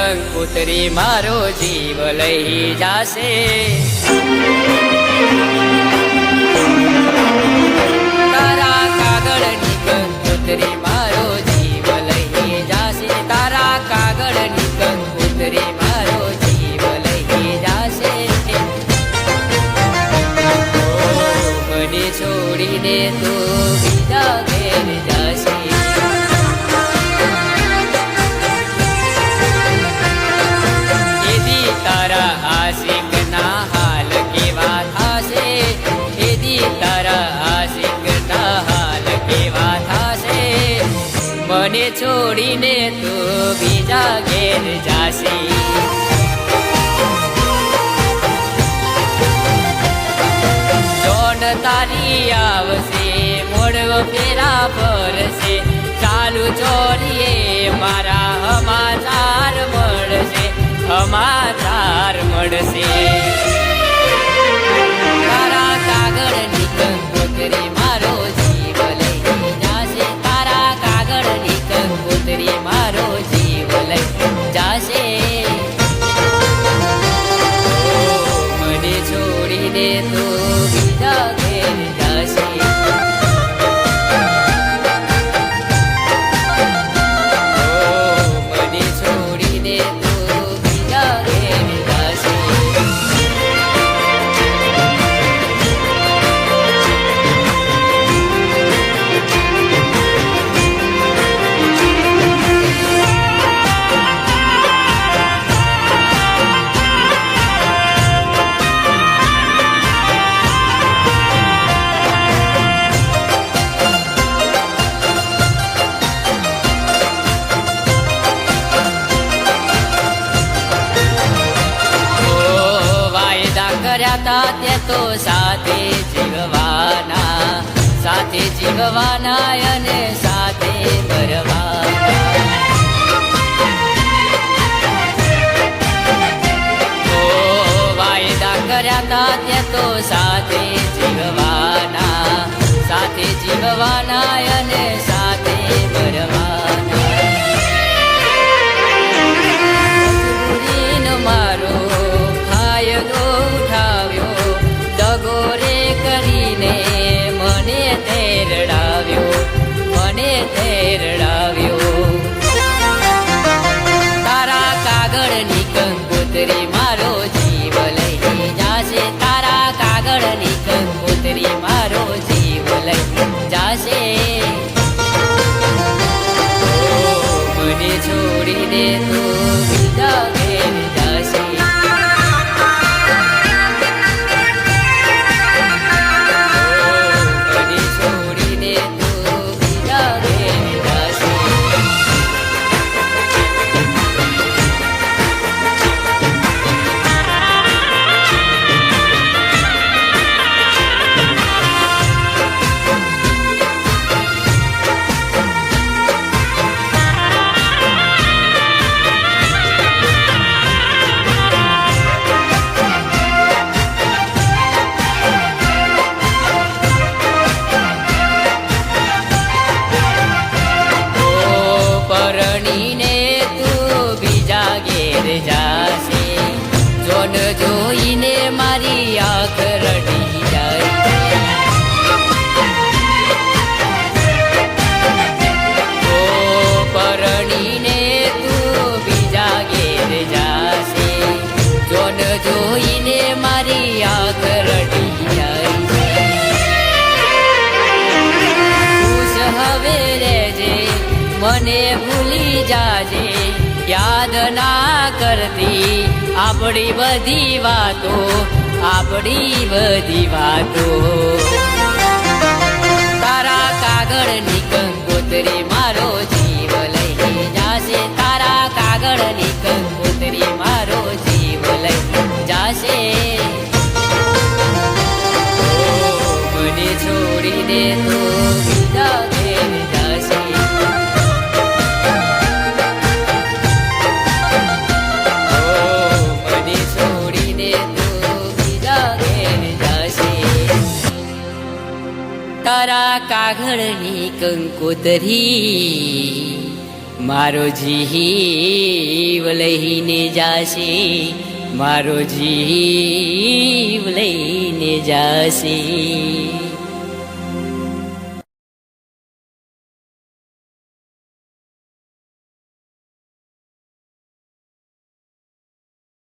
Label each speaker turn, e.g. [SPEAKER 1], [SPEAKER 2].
[SPEAKER 1] કંકોત્રી મારો જીવ લઈ જાશે. તારા કાગળની કંકોત્રી મારો જીવ લઈ જાશે. તારા કાગળની કંકોત્રી મારો જીવ લઈ જાશે. મને છોડીને તો બીજા ઘેર જાશે. તારા આશિકના હાલ કેવા થાશે. એદી તારા આશિકના હાલ કેવા થાશે. મને છોડીને તો બીજા ઘેર જાશે. જોન તારી આવશે મોડવો ફેરા ફરશે. ચાલુ ચોરીએ મારા સમાચાર મળશે. સમાચાર મળશે. તારા કાગળની કંકોત્રી મારો જીવ લઈ જાશે. તારા કાગળની કંકોત્રી મારો જીવ લઈ જાશે. મને છોડીને તો બીજા ઘેર જાશે. તે તો સાથે જીવવાના, સાથે જીવવાના અને સાથે મરવાના. વાયદા કર્યા તા તે તો સાથે જીવવાના, સાથે જીવવાના અને સાથે મરવાના. મારો ફાયદો ઉઠાવ્યો, દગો રે કરીને મને તેરડાવ્યો, મને તેરડાવ્યો. તારા કાગળની કંકોત્રી મારો જીવ લઈ જાશે. તારા કાગળની કંકોત્રી મારો જીવ લઈ જાશે. મને છોડીને તો બીજા ઘેર જાશે. જોઈને મારી આંખ રડી જાય. ઓ પરણીને તું બીજા ઘેર જાશે. જોન જોઈને મારી આંખ રડી જાય. ખુશ હવે રહેજે, મને ભૂલી જાજે, યાદ ના કરતી આપણી બધી વાતો, આપણી બધી વાતો. તારા કાગળની કંકોત્રી મારો જીવ લઈ જાશે. તારા કાગળની કંકોત્રી મારો જીવ લઈ જાશે. મને છોડીને તો બીજા ઘેર જાશે. તારા કાગળની કંકોત્રી મારો જીવ લઈને જાશે, મારો જીવ લઈને જાશે.